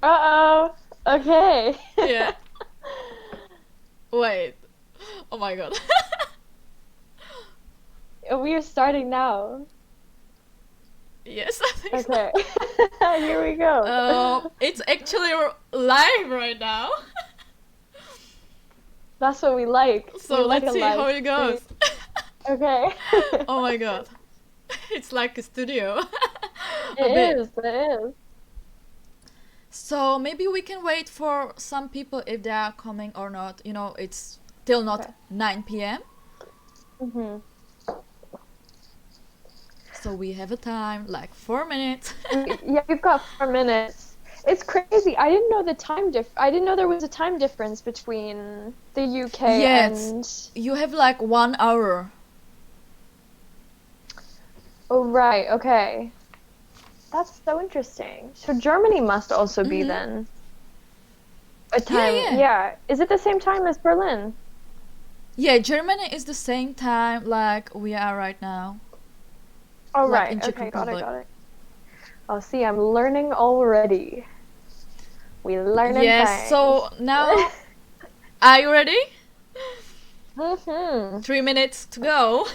Uh-oh. Okay. Yeah. Wait. Oh my god. We are starting now. Yes, I think so. Okay. Here we go. It's actually live right now. That's what we like. We So like let's a see how live it stream. goes. Okay. Oh my god. It's like a studio. A It bit. is. It is. So maybe we can wait for some people if they are coming or not. It's still not Okay. 9 p.m. Mhm. So we have a time, like 4 minutes. Yeah, we've got 4 minutes. It's crazy. I didn't know the time I didn't know there was a time difference between the UK Yes, and. you have like 1 hour. Oh, right. Okay. That's so interesting. So Germany must also be Mm-hmm. then a Yeah, time. yeah. Yeah. Is it the same time as Berlin? Yeah, Germany is the same time like we are right now. Oh, Like right. in Czech Okay. Got it. Republic. Got it. Oh, see, I'm learning already. We learning Yes, things. so now, are you ready? Mm-hmm. 3 minutes to go.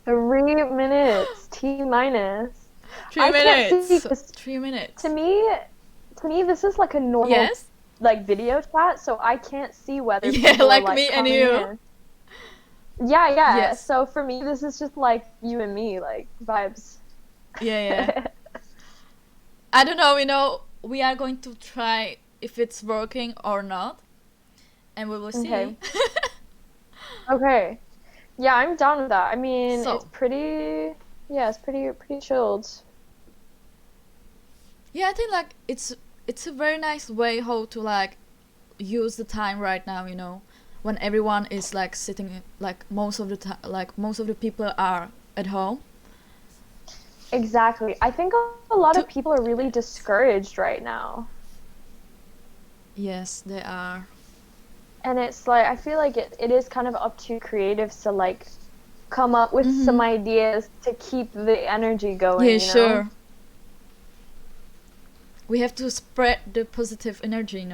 3 minutes. T minus. Three I can't see minutes. because Three to minutes. me, to me, this is like a normal Yes? like video chat, so I can't see whether Yeah, people are like like me and coming you. in. Yeah, yeah. Yes. So for me, this is just like you and me, like vibes. Yeah, yeah. I don't know, we are going to try if it's working or not, and we will Okay. see. Okay. Yeah, I'm down with that. I mean, it's So, pretty, yeah, it's pretty chilled. yeah, I think like it's a very nice way how to like use the time right now, when everyone is like sitting, like most of the time, like most of the people are at home. Exactly. I think a lot of To people are really discouraged right now. Yes, they are. And it's like, I feel like it is kind of up to creatives to like come up with some Mm-hmm. ideas to keep the energy Yeah, going, you know? sure. We have to spread the positive energy.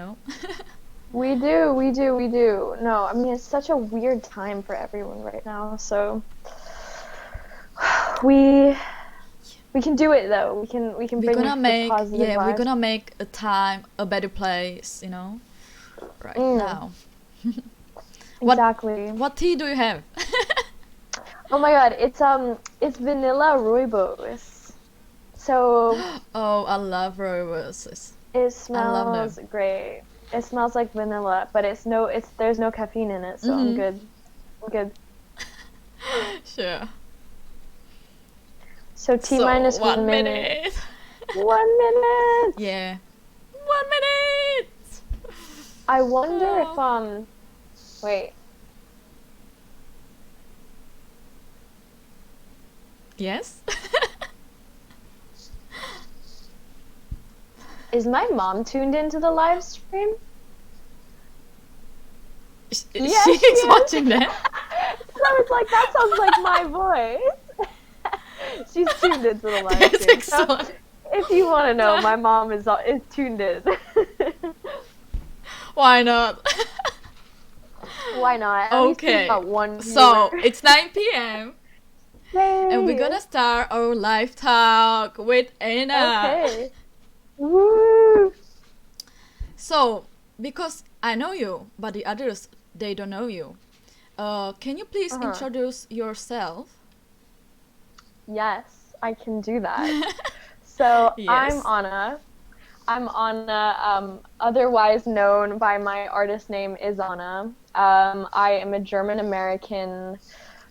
We do, we do, we do. No, I mean, it's such a weird time for everyone right now. So we we can do it though. We can We're bring gonna the make positive yeah, we're vibes. gonna make a time a better place. Right Mm, now. What exactly. what tea do you have? Oh my God, it's vanilla rooibos. So Oh, I love roses. it I love smells them. great. It smells like vanilla, but it's there's no caffeine in it, so I'm Mm-hmm. good. I'm good. Sure. So T So minus one one minute. minute. 1 minute. Yeah. 1 minute. I wonder if Oh. wait, Yes. is my mom tuned into the live stream? She Yes, she is is. watching that. I was like, that sounds like my voice. She's tuned into the live That's stream. So excellent. if you want to know, my mom is tuned in. Why not? Why not? At least we've Okay. got one viewer. So it's 9 p.m. and we're Yay! gonna start our live talk with Anna. Okay. Woo! So, because I know you, but the others, they don't know you. Can you please Uh-huh. introduce yourself? Yes, I can do that. So I'm Yes. Anna. I'm Anna, otherwise known by my artist name IsAnna. I am a German American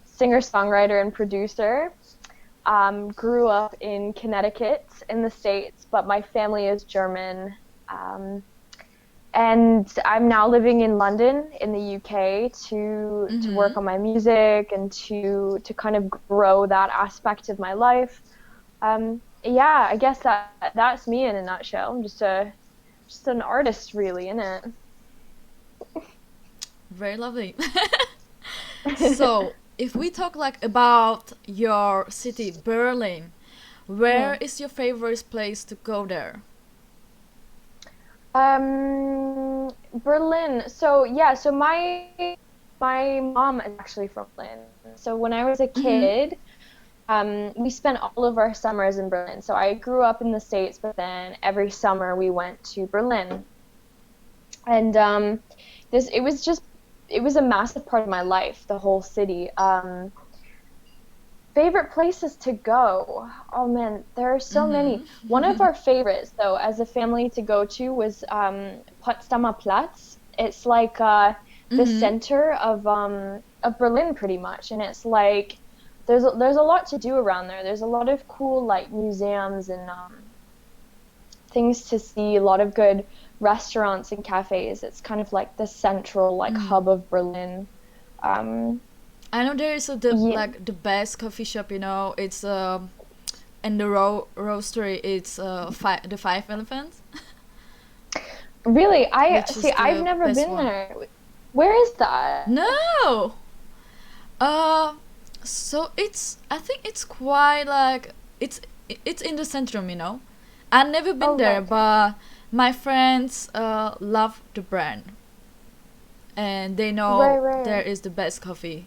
singer-songwriter and producer. Grew up in Connecticut in the States, but my family is German. Um, and I'm now living in London in the UK to Mm-hmm. work on my music and to kind of grow that aspect of my life. Yeah, I guess that's me in a nutshell. I'm just an artist, really, innit? Very lovely. So, if we talk like about your city, Berlin, where Mhm. is your favorite place to go there? Berlin. So yeah, so my mom is actually from Berlin. So when I was a Mm-hmm. kid, we spent all of our summers in Berlin. So I grew up in the States, but then every summer we went to Berlin. And this it was a massive part of my life, the whole city. Favorite places to go. Oh man, there are so many. One of Mm-hmm. our favorites, though, as a family to go to was Potsdamer Platz. It's like the Mm-hmm. center of Berlin, pretty much, and it's like there's a lot to do around there. There's a lot of cool like museums and things to see. A lot of good restaurants and cafes. It's kind of like the central like Mm. hub of Berlin. Um, I know there is yeah, like the best coffee shop, you know. It's in the roastery. It's the Five Elephants, really, I which is see. I've the never best been one. there. Where is that? No. Uh, so it's I think it's quite like it's in the centrum, you know. I've never been Oh, there, right. Okay. but my friends love the brand and they Right, know there right. is the best coffee.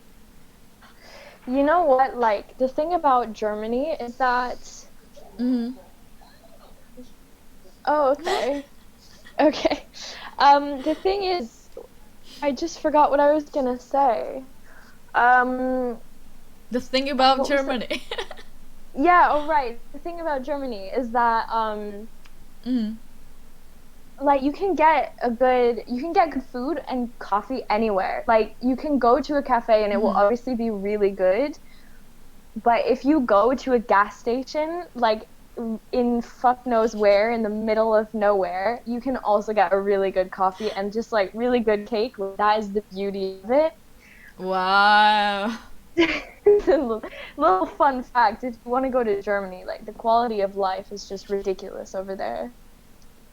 You know what? Like the thing about Germany is that. Mm-hmm. Oh, okay. Okay. The thing is, I just forgot what I was gonna say. Um, The thing about what was it? Germany. Yeah. Oh, right. The thing about Germany is that Mm. like you can get good food and coffee anywhere. Like you can go to a cafe and it will Mm-hmm. obviously be really good. But if you go to a gas station, like in fuck knows where, in the middle of nowhere, you can also get a really good coffee and just like really good cake. That is the beauty of it. Wow. Little fun fact, if you want to go to Germany, like the quality of life is just ridiculous over there.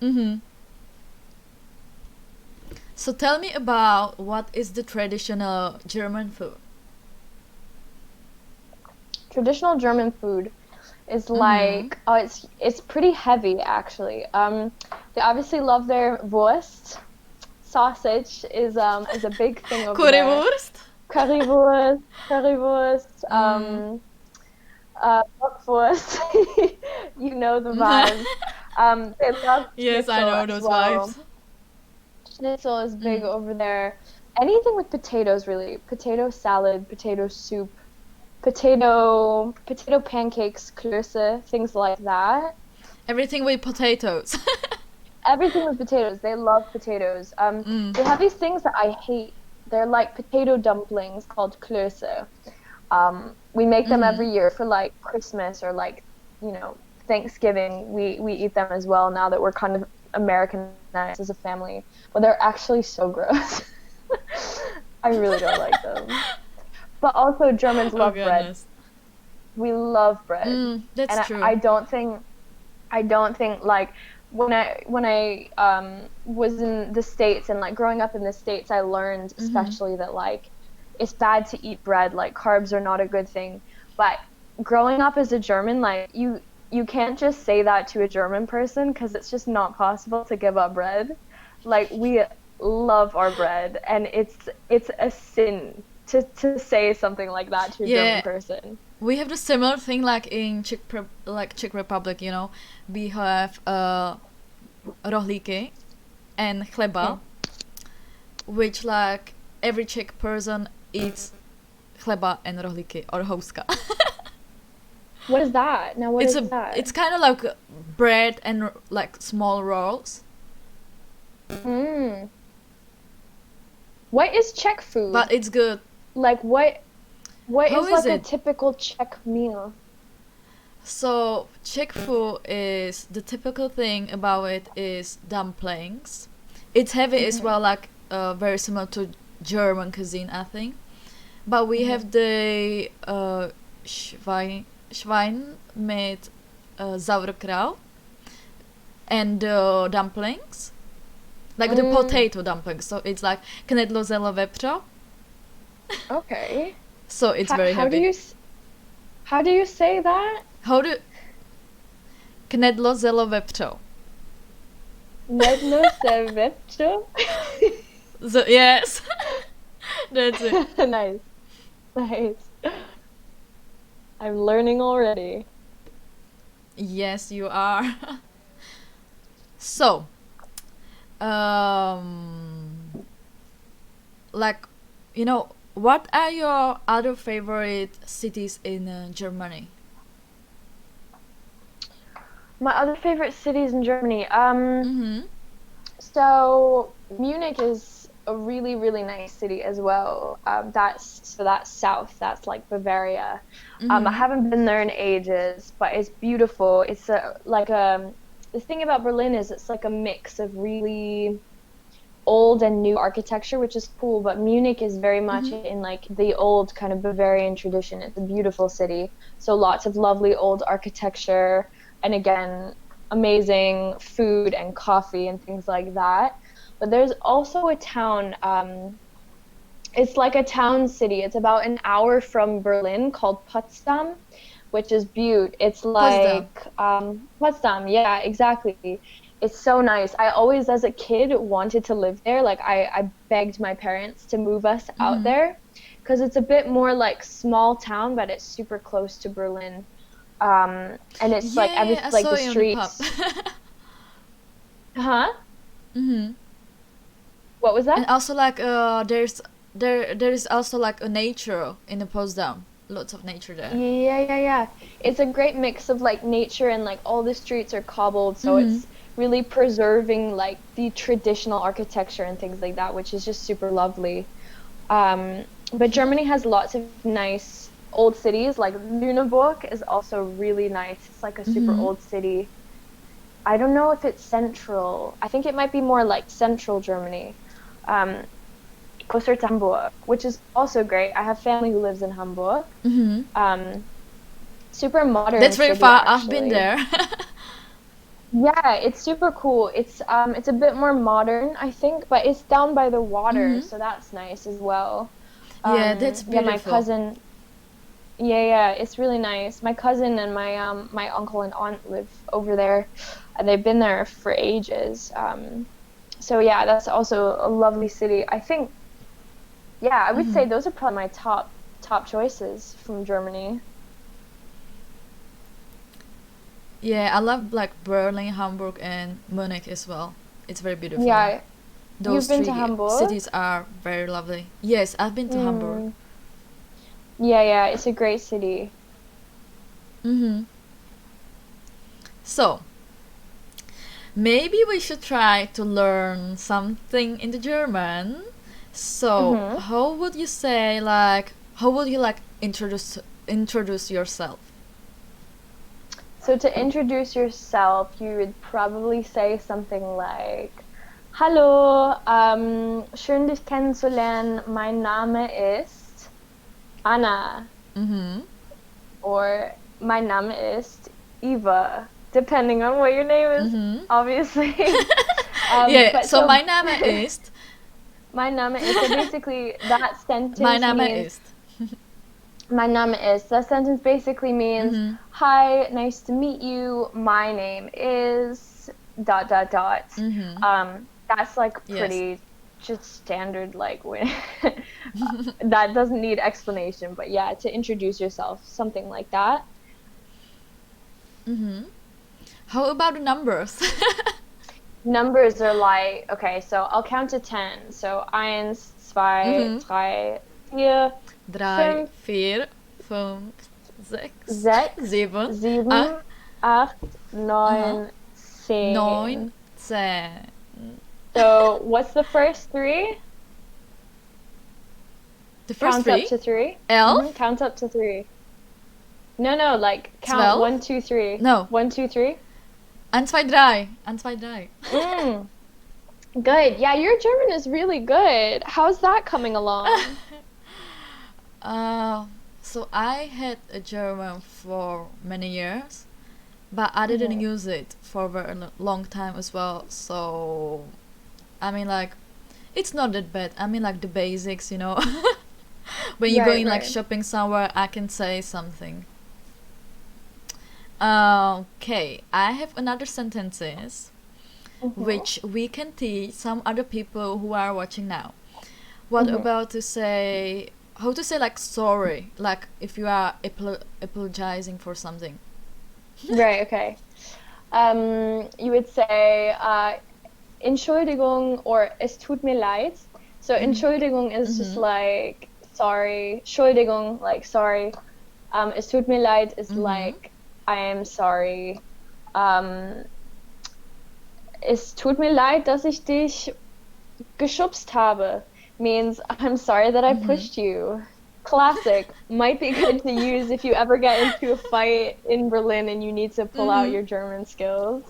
Mm-hmm. So tell me about what is the traditional German food. Traditional German food is Mm-hmm. like it's pretty heavy actually. They obviously love their Wurst. Sausage is a big thing over there. Currywurst. Currywurst, Mm. Bockwurst. You know the vibes. They love Yes, I schnitzel know as those well. vibes. Schnitzel is big Mm. over there. Anything with potatoes, really. Potato salad, potato soup, potato pancakes, klöße, things like that. Everything with potatoes. Everything with potatoes. They love potatoes. Mm. They have these things that I hate. They're like potato dumplings called klöße. We make them Mm-hmm. every year for like Christmas or like, Thanksgiving. We eat them as well now that we're kind of Americanized as a family. But they're actually so gross. I really don't like them. But also Germans Oh love bread. goodness. We love bread. That's And true. I don't think like when I was in the States and like growing up in the States, I learned Mm-hmm. especially that like it's bad to eat bread, like carbs are not a good thing. But growing up as a German, like you can't just say that to a German person because it's just not possible to give up bread. Like we love our bread and it's a sin to say something like that to a German Yeah, person. we have the similar thing like in Czech Republic. You know, we have rohlíky and chleba, Mm. which like every Czech person eats chleba and rohlíky or houska. What is that? Now what is that? It's kind of like bread and like small rolls, Mm. What is Czech food? but it's good. Like what How is is like a it? typical Czech meal? So Czech food is the typical thing about it is dumplings. It's heavy as Mhm. well, like very similar to German cuisine, I think. But we Mhm. have the Schwein mit Sauerkraut and the dumplings, like the Mm. potato dumplings. So it's like knedlo zelo vepřo. Okay. So it's very How do heavy. how do you say that? How do knedlo zelo vepřo? Jedno se večer. So, yes, that's it. Nice. Nice. I'm learning already. Yes, you are. So, um, like, what are your other favorite cities in Germany? My other favorite cities in Germany. Mm-hmm. So Munich is a really, really nice city as well. That's south. That's like Bavaria. I Mm-hmm. haven't been there in ages, but it's beautiful. It's the thing about Berlin is it's like a mix of really old and new architecture, which is cool. But Munich is very much Mm-hmm. in like the old kind of Bavarian tradition. It's a beautiful city. So lots of lovely old architecture, and again, amazing food and coffee and things like that. But there's also a town, it's like a town city. It's about an hour from Berlin called Potsdam, which is beaut. It's Potsdam. like Potsdam, yeah, exactly. It's so nice. I always, as a kid, wanted to live there. Like I begged my parents to move us out Mm-hmm. there because it's a bit more like small town, but it's super close to Berlin. And it's like Yeah, I like saw the you on the pub. streets. Huh? Mm-hmm. What was And that? also like there is also like a nature in the Potsdam. Lots of nature there. Yeah, yeah, yeah. It's a great mix of like nature and like all the streets are cobbled, so Mm-hmm. it's really preserving like the traditional architecture and things like that, which is just super lovely. But Germany has lots of nice old cities, like Lüneburg is also really nice. It's like a super Mm-hmm. old city. I don't know if it's central. I think it might be more like central Germany. Um, Closer to Hamburg, which is also great. I have family who lives in Hamburg. Mm-hmm. Um, Super modern That's very city far. I've been actually. there. Yeah, it's super cool. It's a bit more modern, I think, but it's down by the water, Mm-hmm. so that's nice as well. Yeah, that's Yeah, my beautiful. cousin, yeah, yeah, it's really nice. My cousin and my uncle and aunt live over there, and they've been there for ages. So yeah, that's also a lovely city. I think, yeah, I would Mm-hmm. say those are probably my top choices from Germany. Yeah, I love like Berlin, Hamburg, and Munich as well. It's very beautiful. Yeah, you've Those been to three Hamburg? cities are very lovely. Yes, I've been to Hamburg. Mm, yeah, yeah, it's a great city. Mm-hmm. So, maybe we should try to learn something in the German. So, Hmm. how would you like introduce yourself? So to introduce yourself, you would probably say something like, Hallo, schön dich kennenzulernen. Mein Name ist Anna. Mm-hmm. Or mein Name ist Eva, depending on what your name is, Mm-hmm. obviously. Yeah, But so so my Name ist. mein Name ist, so basically that My sentence Name means ist. mein Name is. That sentence basically means, Mm-hmm. hi, nice to meet you. My name is dot dot dot. Mm-hmm. That's like Yes. pretty just standard like when that doesn't need explanation, but yeah, to introduce yourself, something like that. Mm-hmm. How about the numbers? Numbers are like, okay, so I'll count to 10. So eins, zwei, Mm-hmm. drei, vier, 3, fünf, 4, 5, 6, sechs, 7, 8, sieben, acht, aha, neun, 9, zehn. 10. So what's the first three? The first Count up 3, to three. 11, Count up to three. No, no, like count 12, one, two, three. no, One, two, three. 1, 2, 3, 1, 2, 3. Mm, good. Yeah, your German is really good. How's that coming along? uh, so I had a German for many years, but I didn't Hmm. use it for a very long time as well. So, I mean, like, it's not that bad. I mean, like the basics. When you go Right, in like right. shopping somewhere, I can say something. Okay, I have another sentences. Mhm. which we can teach some other people who are watching now. What about to say, how to say like sorry, like if you are apologizing for something? Right, okay. You would say Entschuldigung or es tut mir leid. So Entschuldigung is just like sorry. Entschuldigung, like sorry. Es tut mir leid is like I am sorry. Um, es tut mir leid, dass ich dich geschubst habe. Means I'm sorry that I pushed you. Classic. Might be good to use if you ever get into a fight in Berlin and you need to pull out your German skills.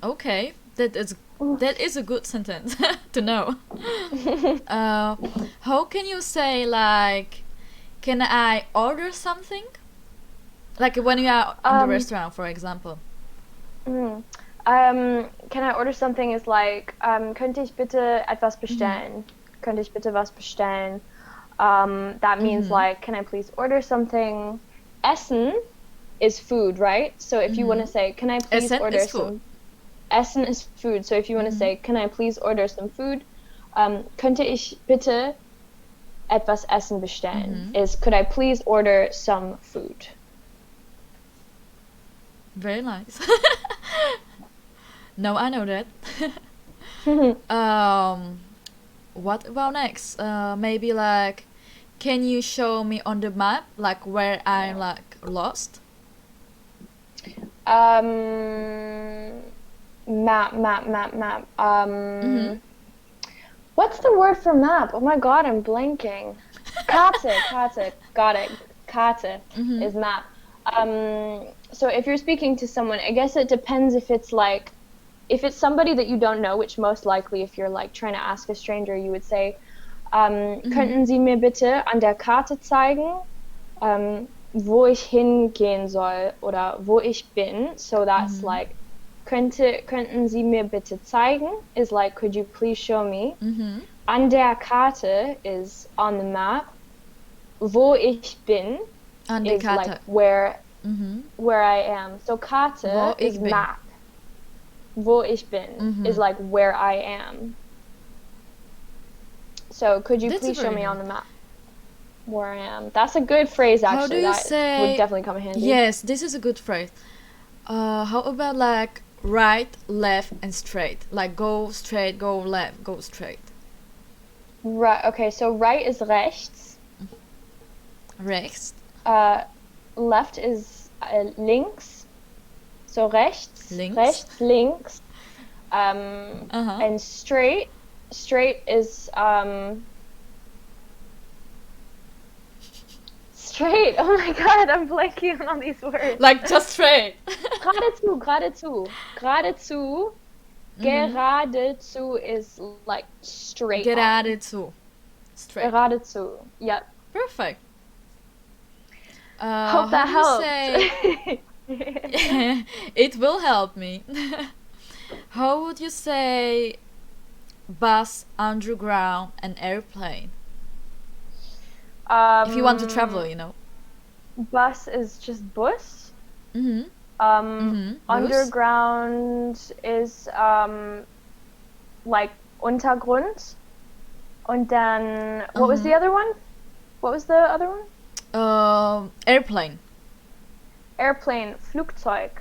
Okay, that is a good sentence to know. How can you say like, can I order something? Like when you are in the restaurant, for example. Mm. Can I order something is like, könnte ich bitte etwas bestellen? Könnte ich bitte was bestellen? That means like, can I please order something? Essen is food, right? So if you want to say, can I please Essen order is food. some? Essen is food. So if you want to say, can I please order some food? Könnte ich bitte etwas Essen bestellen? Is could I please order some food? Very nice. No, I know that. What about next? Maybe like, can you show me on the map like where I'm like lost? Map. What's the word for map? Oh my god, I'm blanking. Karte. Got it. Karte is map. So if you're speaking to someone, I guess it depends if it's like, if it's somebody that you don't know, which most likely if you're like trying to ask a stranger, you would say, könnten Sie mir bitte an der Karte zeigen, wo ich hingehen soll oder wo ich bin? So that's like, könnten Sie mir bitte zeigen is like, could you please show me? An der Karte is on the map. Wo ich bin An der is Karte. like where I am. So Karte is map. Wo ich bin is like where I am. So could you please show me on the map where I am? That's a good phrase actually. How do you that say? Would definitely come in handy. Yes, this is a good phrase. How about like right, left, and straight? Like go straight, go left, go straight. Right. Okay. So right is rechts. Rechts. Left is links. So rechts, links. And straight is straight. Oh my god, I'm blanking on all these words. Like just straight. Geradezu. Geradezu is like straight. Geradezu. Straight. Geradezu. Yep. Perfect. Hope that helps. It will help me. How would you say bus, underground, and airplane? If you want to travel, you know. Bus is just bus. Bus. Underground is like Untergrund. Und dann, what was the other one? What was the other one? Airplane. Airplane, Flugzeug.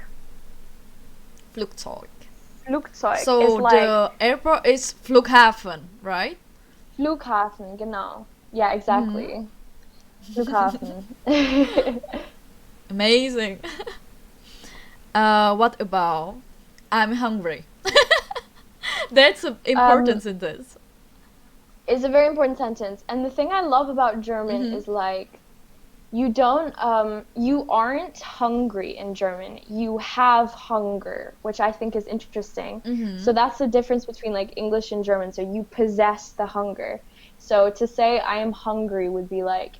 Flugzeug. So is like, the airport is Flughafen, right? Flughafen, genau. Yeah, exactly. Flughafen. Amazing. What about I'm hungry? That's an important sentence. It's a very important sentence. And the thing I love about German is like, you aren't hungry in German. You have hunger, which I think is interesting. So that's the difference between like English and German. So you possess the hunger. So to say I am hungry would be like,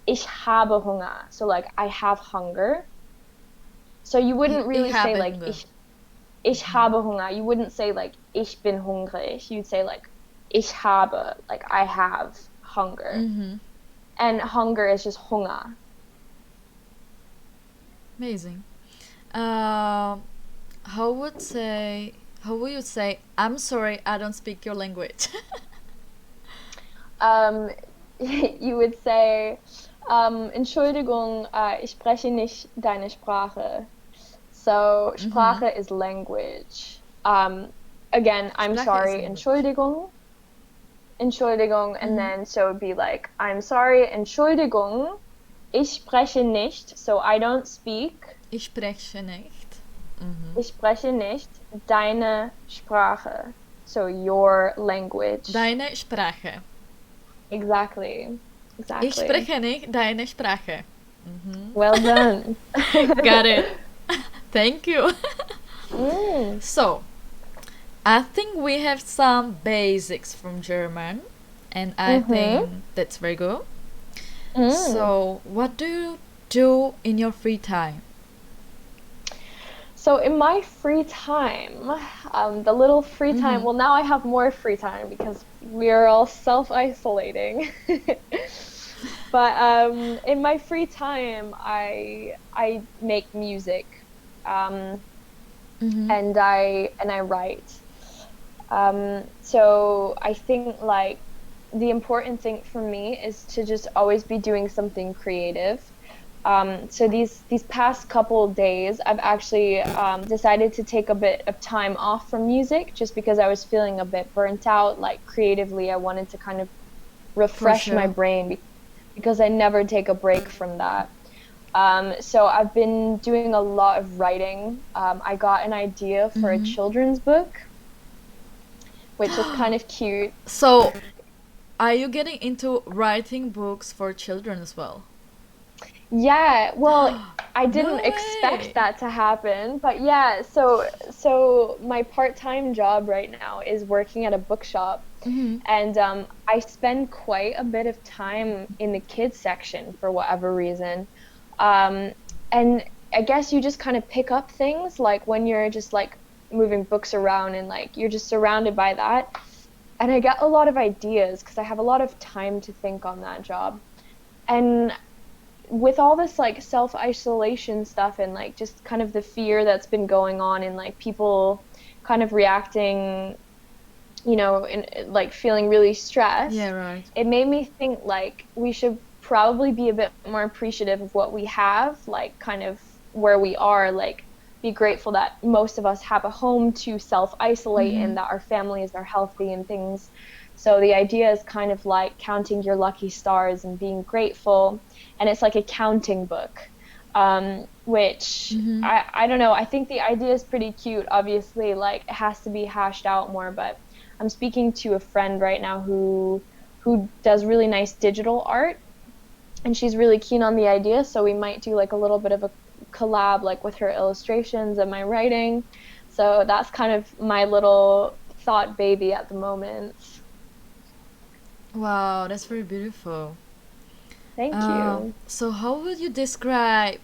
ich habe Hunger. So like, I have hunger. So you wouldn't really say like, ich habe Hunger. You wouldn't say like, ich bin hungrig. You'd say like, ich habe, like I have hunger. And hunger is just Hunger. Amazing. how would say how would you say I'm sorry I don't speak your language? Um, you would say, Entschuldigung, ich spreche nicht deine Sprache. So, Mhm. Sprache is language. Again, I'm Sprache is sorry, language. Entschuldigung, and Mhm. then so it'd be like, I'm sorry, Entschuldigung, ich spreche nicht, so I don't speak, Ich spreche nicht. Mhm. ich spreche nicht deine Sprache, so your language. Deine Sprache. Exactly, Ich exactly. spreche nicht deine Sprache. Mhm. Well done. Got it. Thank you. Mm, So, I think we have some basics from German, and I mm-hmm. think that's very good. Mm. So, what do you do in your free time? So in my free time, the little free time, Mm-hmm. well, now I have more free time because we're all self-isolating. But in my free time, I make music, um, Mm-hmm. and I write. So I think like the important thing for me is to just always be doing something creative. So these past couple of days, I've actually decided to take a bit of time off from music just because I was feeling a bit burnt out. Like creatively, I wanted to kind of For refresh my sure. brain because I never take a break from that. So I've been doing a lot of writing. I got an idea for a Mm-hmm. children's book, which is kind of cute. So, are you getting into writing books for children as well? Yeah, well, I didn't No expect way. that to happen, but yeah, so my part-time job right now is working at a bookshop, Mm-hmm. and I spend quite a bit of time in the kids section for whatever reason. Um, and I guess you just kind of pick up things like when you're just like moving books around and like you're just surrounded by that. And I get a lot of ideas because I have a lot of time to think on that job. And with all this like self-isolation stuff and like just kind of the fear that's been going on and like people kind of reacting, and like feeling really Yeah, stressed, right. it made me think like we should probably be a bit more appreciative of what we have, like kind of where we are, like be grateful that most of us have a home to self-isolate Mm-hmm. and that our families are healthy and things. So the idea is kind of like counting your lucky stars and being grateful. And it's like a counting book, which Mm-hmm. I don't know. I think the idea is pretty cute. Obviously, like it has to be hashed out more, but I'm speaking to a friend right now who does really nice digital art, and she's really keen on the idea, so we might do like a little bit of a collab like with her illustrations and my writing. So that's kind of my little thought baby at the moment. Wow, that's very beautiful. Thank you. So how would you describe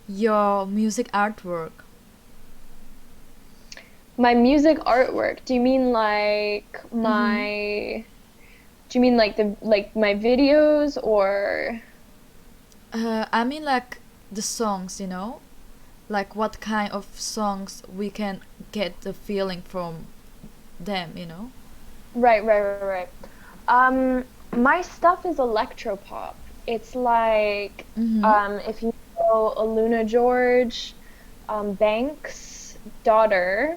your music artwork? My music artwork, do you mean like Mm-hmm. like my videos or I mean, like the songs, you know? Like what kind of songs we can get the feeling from them, you know? right. My stuff is electropop. It's like Mm-hmm. if you know Aluna George, Banks' daughter,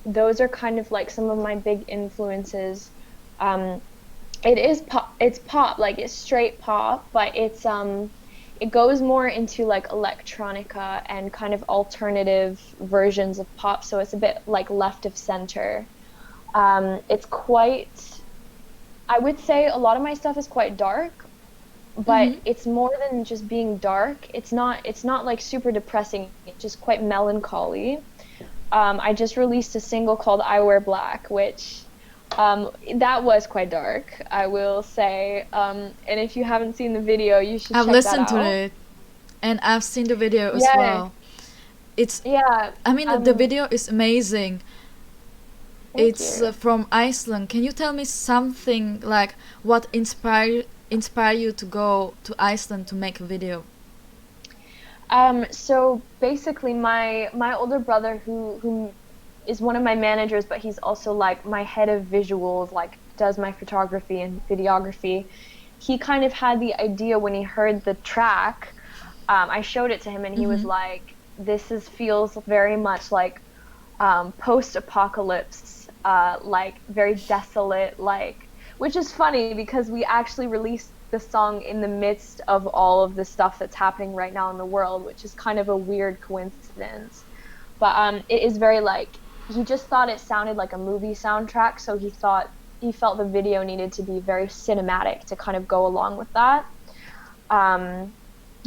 those are kind of like some of my big influences. Um, it's pop, like it's straight pop, but it goes more into like electronica and kind of alternative versions of pop, so it's a bit like left of center. It's quite, I would say a lot of my stuff is quite dark, but Mm-hmm. it's more than just being dark. It's not like super depressing. It's just quite melancholy. I just released a single called I Wear Black, which that was quite dark, I will say. And if you haven't seen the video, you should I've check that listened to out. it and I've seen the video as Yeah, well. It's, yeah. I mean, the video is amazing. Thank It's you. from Iceland. Can you tell me something like what inspire you to go to Iceland to make a video? So basically, my older brother, who is one of my managers, but he's also like my head of visuals, like does my photography and videography. He kind of had the idea when he heard the track. I showed it to him, and he was Mm-hmm. like, "This is feels very much like post-apocalypse, like very desolate, like." Which is funny because we actually released the song in the midst of all of the stuff that's happening right now in the world, which is kind of a weird coincidence. But it is very like he just thought it sounded like a movie soundtrack, so he felt the video needed to be very cinematic to kind of go along with that. Um,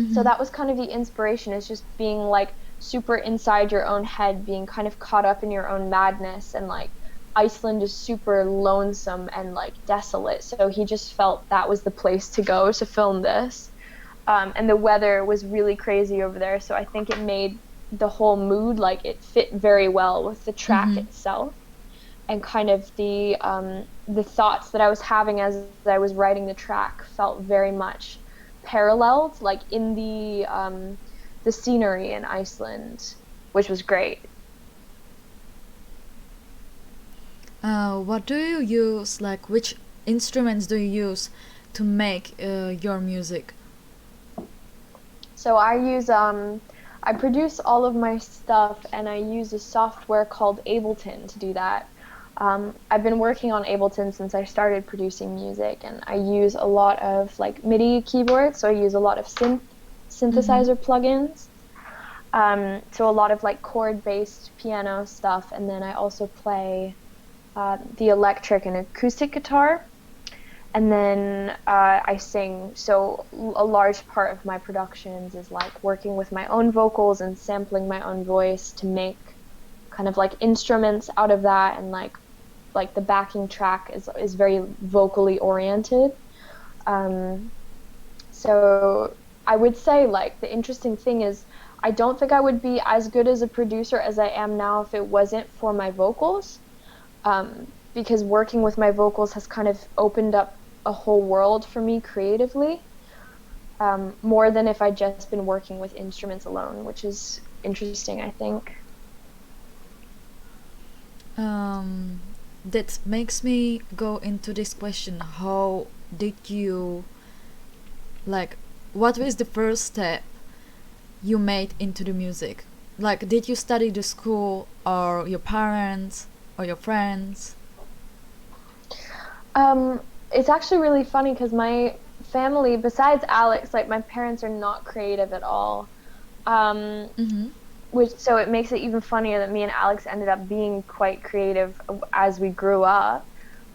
so Mm-hmm. that was kind of the inspiration, is just being like super inside your own head, being kind of caught up in your own madness, and like Iceland is super lonesome and like desolate. So he just felt that was the place to go to film this. And the weather was really crazy over there, so I think it made the whole mood, like it fit very well with the track Mm-hmm. itself, and kind of the thoughts that I was having as I was writing the track felt very much paralleled, like in the scenery in Iceland, which was great. What do you use? Like, which instruments do you use to make your music? So I produce all of my stuff, and I use a software called Ableton to do that. I've been working on Ableton since I started producing music, and I use a lot of like MIDI keyboards, so I use a lot of Mm-hmm. synthesizer plugins. So a lot of like chord-based piano stuff, and then I also play the electric and acoustic guitar, and then I sing. So a large part of my productions is like working with my own vocals and sampling my own voice to make kind of like instruments out of that, and like the backing track is very vocally oriented. Um, so I would say like the interesting thing is I don't think I would be as good as a producer as I am now if it wasn't for my vocals. Because working with my vocals has kind of opened up a whole world for me creatively, more than if I'd just been working with instruments alone, which is interesting, I think. Um, that makes me go into this question. How did you, like, what was the first step you made into the music? Like, did you study the school, or your parents, or your friends? Um, it's actually really funny because my family, besides Alex, like my parents are not creative at all. Um, Mm-hmm. which so it makes it even funnier that me and Alex ended up being quite creative as we grew up.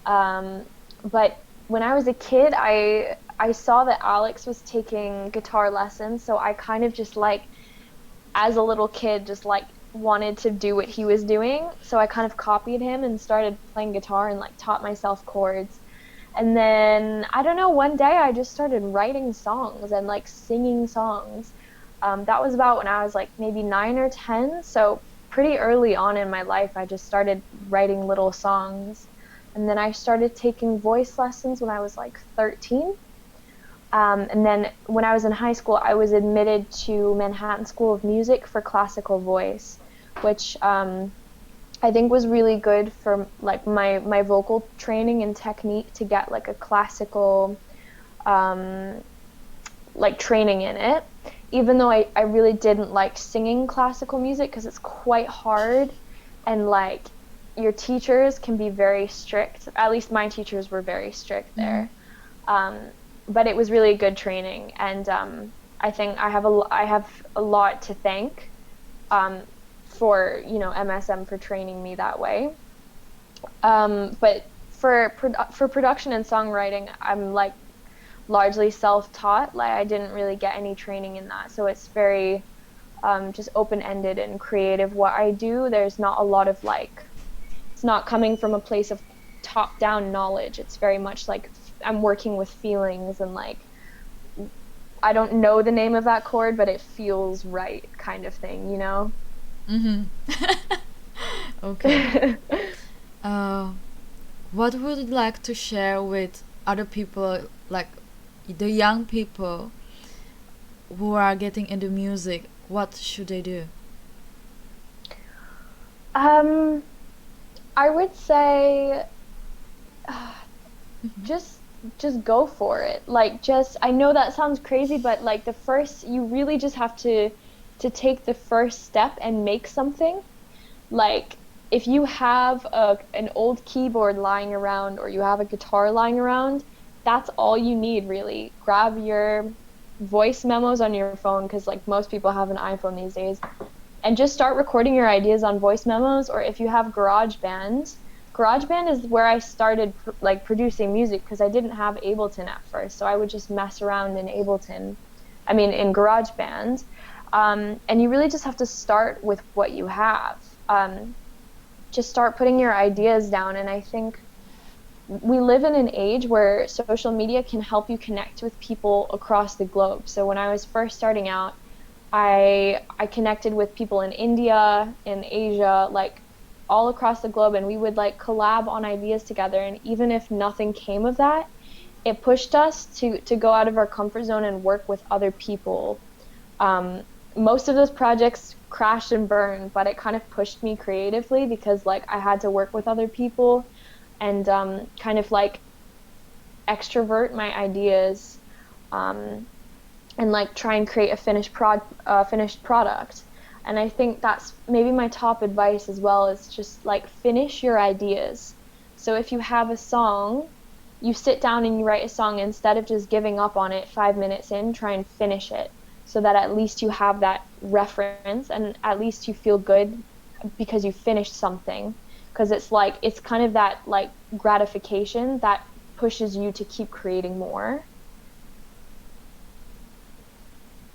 Um, but when I was a kid, I saw that Alex was taking guitar lessons, so I kind of just like as a little kid just like wanted to do what he was doing. So I kind of copied him and started playing guitar and like taught myself chords. And then I don't know, one day I just started writing songs and like singing songs. That was about when I was like maybe 9 or 10. So pretty early on in my life, I just started writing little songs. And then I started taking voice lessons when I was like 13. And then when I was in high school, I was admitted to Manhattan School of Music for classical voice, which I think was really good for like my vocal training and technique to get like a classical um, like training in it. Even though I really didn't like singing classical music because it's quite hard, and like your teachers can be very strict. At least my teachers were very strict Mm-hmm. there. Um, but it was really good training, and I think I have a lot to thank um, for MSM for training me that way. But for production and songwriting, I'm like largely self-taught. Like I didn't really get any training in that, so it's very just open-ended and creative what I do. There's not a lot of like it's not coming from a place of top-down knowledge. It's very much like I'm working with feelings, and like I don't know the name of that chord, but it feels right kind of thing, you know? Mm-hmm. Okay. Uh, what would you like to share with other people, like the young people who are getting into music? what should they do? Um, I would say just just go for it. Like just I know that sounds crazy, but like the first you really just have to take the first step and make something. Like if you have an old keyboard lying around or you have a guitar lying around, that's all you need really. Grab your voice memos on your phone because like most people have an iPhone these days and just start recording your ideas on voice memos or if you have GarageBand is where I started like producing music because I didn't have Ableton at first. So I would just mess around in in GarageBand. And you really just have to start with what you have. Just start putting your ideas down. And I think we live in an age where social media can help you connect with people across the globe. So when I was first starting out, I connected with people in India, in Asia, like all across the globe, and we would like collab on ideas together. And even if nothing came of that, it pushed us to go out of our comfort zone and work with other people. Most of those projects crashed and burned, but it kind of pushed me creatively because like I had to work with other people and kind of like extrovert my ideas and like try and create a finished product. And I think that's maybe my top advice as well is just like finish your ideas. So if you have a song, you sit down and you write a song instead of just giving up on it 5 minutes in, try and finish it so that at least you have that reference and at least you feel good because you finished something. Because it's kind of that like gratification that pushes you to keep creating more.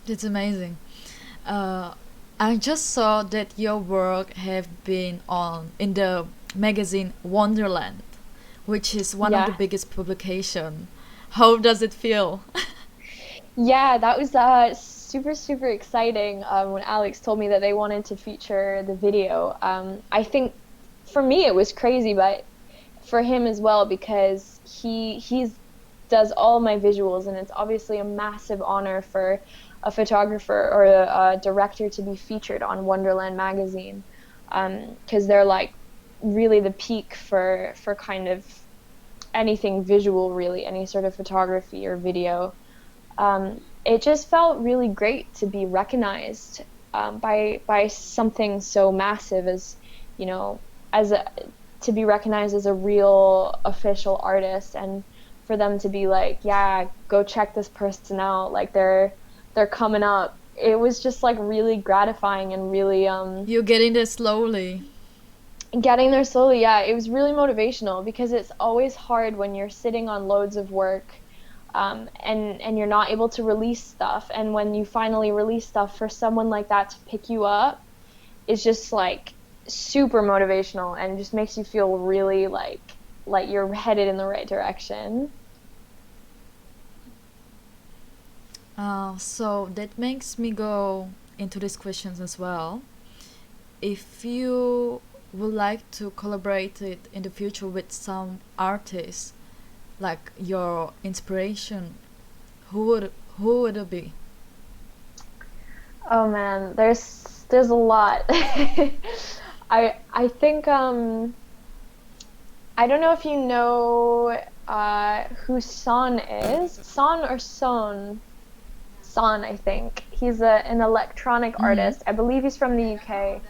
It's amazing. Uh, I just saw that your work have been on in the magazine Wunderland, which is one of the Yeah. biggest publication. How does it feel? Yeah, that was super, super exciting when Alex told me that they wanted to feature the video. I think for me it was crazy, but for him as well because he's does all my visuals, and it's obviously a massive honor for a photographer or a director to be featured on Wonderland magazine, because they're like really the peak for kind of anything visual, really, any sort of photography or video. It just felt really great to be recognized by something so massive as, you know, as a, to be recognized as a real official artist, and for them to be like, yeah, go check this person out, like they're coming up. It was just like really gratifying and really You're getting there slowly. getting there slowly. Yeah, it was really motivational because it's always hard when you're sitting on loads of work and you're not able to release stuff. And when you finally release stuff, for someone like that to pick you up is just like super motivational and just makes you feel really like you're headed in the right direction. So that makes me go into these questions as well. If you would like to collaborate it in the future with some artists, like your inspiration, who would it be? Oh man, there's a lot. I think I don't know if you know who Son is. Son or Son? Son, I think. He's an electronic Mm-hmm. artist. I believe he's from the UK.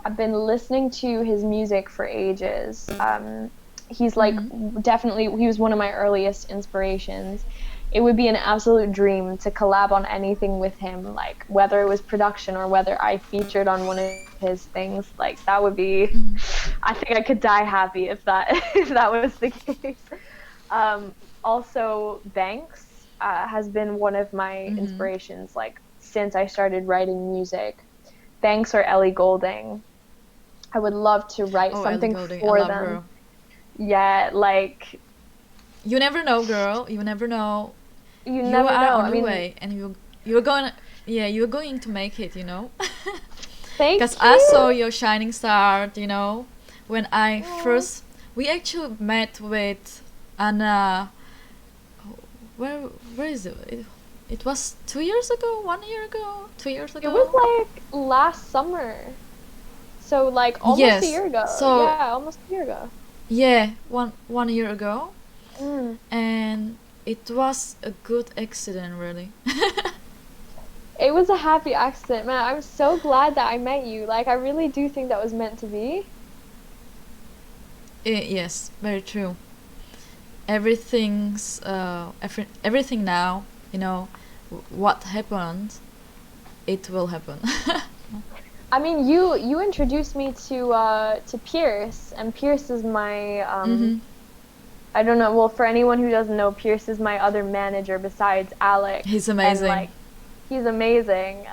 I've been listening to his music for ages. He's like Mm-hmm. definitely he was one of my earliest inspirations. It would be an absolute dream to collab on anything with him, like whether it was production or whether I featured on one of his things. Like that would be, Mm-hmm. I think I could die happy if that if that was the case. Um, Also, Banks has been one of my Mm-hmm. inspirations, like since I started writing music. Banks or Ellie Goulding. I would love to write Oh, Ellie something Goulding, I for love them. her. Yeah, like You never know, girl. You never know. you You never are know. on I the mean, way, and you're going. Yeah, you're going to make it. You know. Because thank I saw you. your shining star. You know, when I Oh, first we actually met with Anna. Where where is it? It was 2 years ago, 1 year ago, 2 years It was ago. like last summer. So like almost a Yes. year ago. So Yeah, almost a year ago. yeah, one year ago, Mm. and it was a good accident, really. It was a happy accident, man. I'm so glad that I met you. Like I really do think that was meant to be. Yes, very true. Everything now, you know, what happened, it will happen. I mean, you introduced me to Pierce, and Pierce is my Mm-hmm. I don't know. Well, for anyone who doesn't know, Pierce is my other manager besides He's Alex, and amazing. like he's amazing.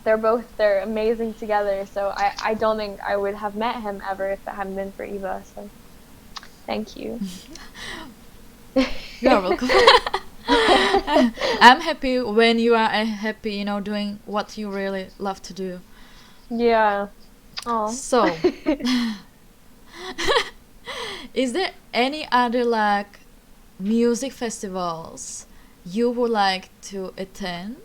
They're amazing together. So I don't think I would have met him ever if it hadn't been for Eva. So thank you. You are welcome. I'm happy when you are happy, doing what you really love to do. Yeah. Oh. So, is there any other like music festivals you would like to attend,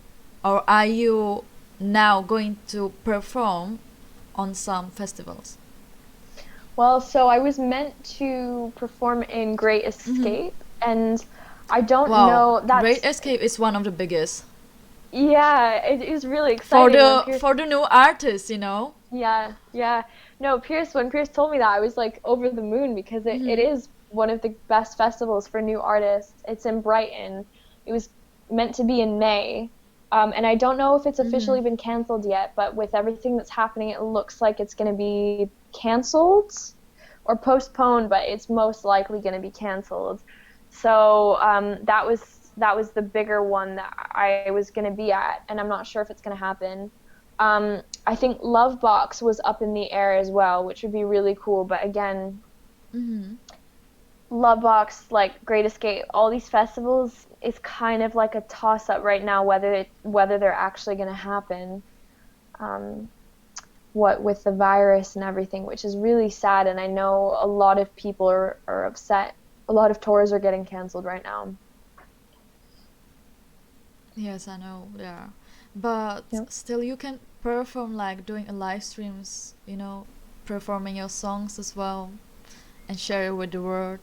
or are you now going to perform on some festivals? Well, so I was meant to perform in Great Mm-hmm. Escape, and I don't Wow, know. Great Escape is one of the biggest Yeah, it is really for exciting when the Pierce. for the new artists. Yeah, yeah. No, when Pierce told me that, I was like over the moon because it Mm-hmm. is one of the best festivals for new artists. It's in Brighton. It was meant to be in May. And I don't know if it's Mm-hmm. officially been canceled yet, but with everything that's happening, it looks like it's going to be canceled or postponed, but it's most likely going to be canceled. So that was the bigger one that I was going to be at, and I'm not sure if it's going to happen. I think Lovebox was up in the air as well, which would be really cool. But again, Mm-hmm. Lovebox, like Great Escape, all these festivals is kind of like a toss up right now whether they're actually going to happen. Um, what with the virus and everything, which is really sad. And I know a lot of people are upset. A lot of tours are getting canceled right now. Yes, I know there are. But Yeah. still, you can perform like doing a live streams, performing your songs as well and share it with the world.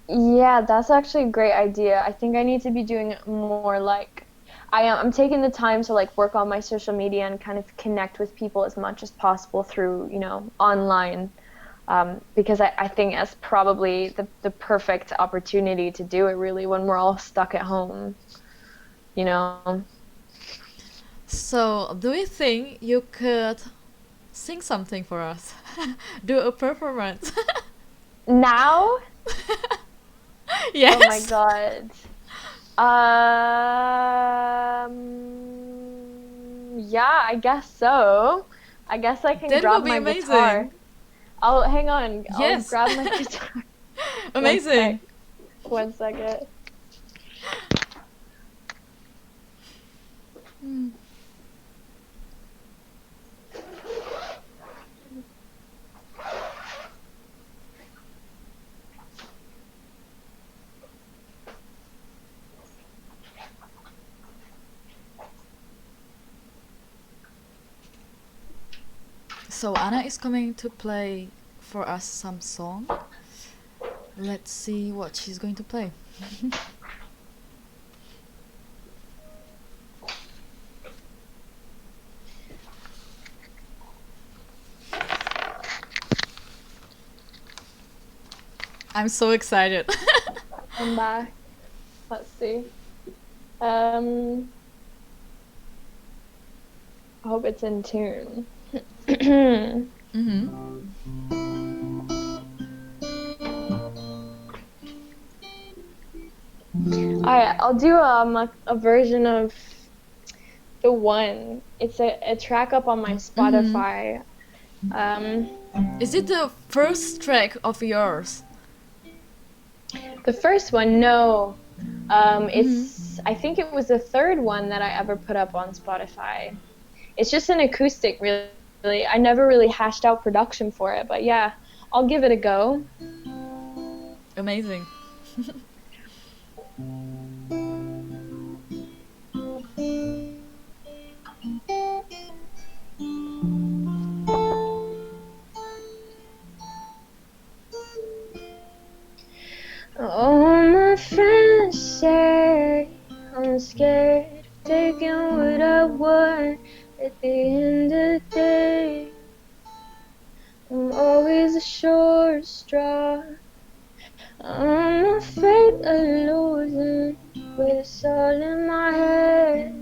Yeah, that's actually a great idea. I think I need to be doing it more like I'm taking the time to like work on my social media and kind of connect with people as much as possible through, online. Because I think that's probably the perfect opportunity to do it really when we're all stuck at home, you know. So, do you think you could sing something for us? Do a performance? Now, oh my Yes. God. Yeah, I guess so. I guess I can That would grab be my guitar. amazing. I'll hang on. I'll Yes. grab my guitar. One sec. Amazing. 1 second. Mm. So, Anna is coming to play for us some song. Let's see what she's going to play. I'm so excited. I'm back. Let's see. Um, I hope it's in tune. Mm-hmm. Alright, I'll do a version of the one. It's a track up on my Mm-hmm. Spotify. Um, Is it the first track of yours? the first one, no. Mm-hmm. I think it was the third one that I ever put up on Spotify. It's just an acoustic, really. I never really hashed out production for it, but yeah, I'll give it a go. Amazing. All my friends say I'm scared of taking what I want. At the end of the day, I'm always the short straw. I'm afraid of losing, but it's all in my head.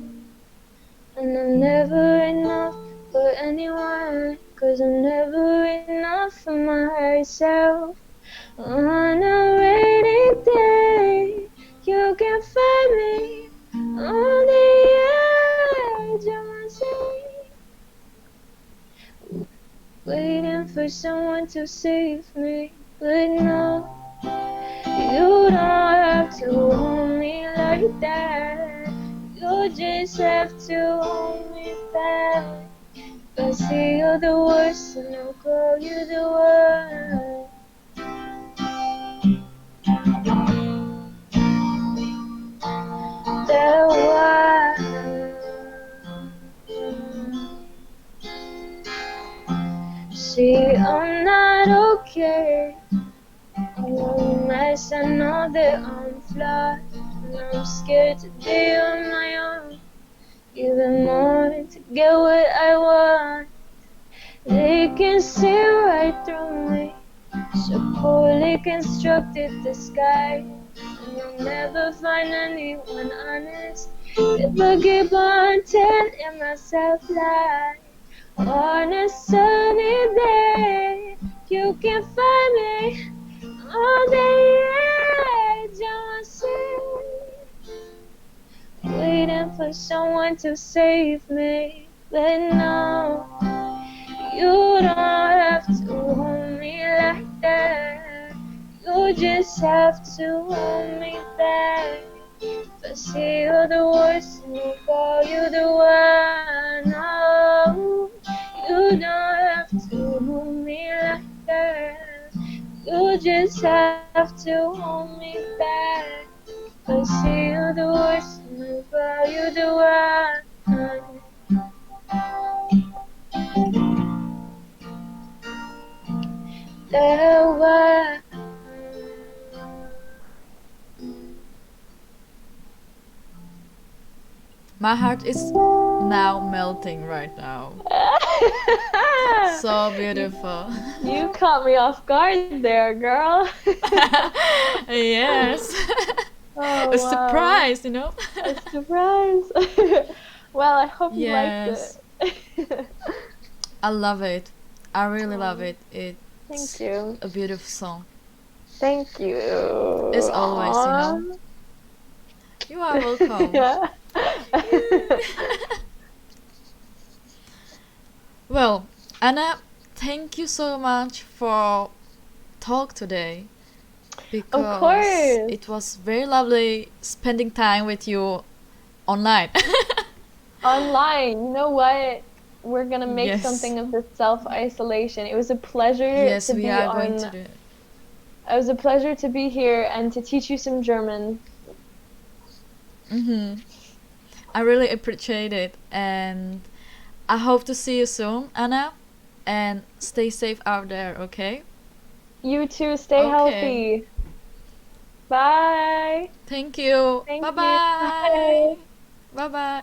And I'm never enough for anyone, 'cause I'm never enough for myself. On a rainy day, you can find me on the edge of my seat, waiting for someone to save me. But no, you don't have to hold me like that. You just have to hold me back. If I say you're the worst, then I'll call you the one. That one. See, I'm not okay. I'm a mess, I know that I'm flawed, and I'm scared to be on my own. Even more to get what I want. They can see right through me. So poorly constructed disguise, and I'll never find anyone honest if I keep on telling myself lies. On a sunny day, you can find me on the edge of my seat, waiting for someone to save me. But no, you don't have to hold me like that. You just have to hold me back. If I say you're the worst, then I'll call you the one. No, you don't have to hold me like that. You just have to hold me back. If I say you're the worst, then I'll call you the one. The one. My heart is now melting right now. So beautiful. You caught me off guard there, girl. Yes. Oh, A wow. surprise, you know? A surprise. Well, I hope you Yes. liked it. I love it. I really love it. Thank It's you. a beautiful song. Thank you. As always, you know. You are welcome. Yeah. Well, Anna, thank you so much for talk today Of because course. it was very lovely spending time with you online. Online, you know what? We're gonna make Yes. something of this self-isolation. It was a pleasure Yes, to we be are going to on. do it. It was a pleasure to be here and to teach you some German. I really appreciate it, and I hope to see you soon, Anna, and stay safe out there, okay? You too, stay Okay. healthy. Bye. Thank you. Thank you. Bye-bye. Bye. Bye-bye.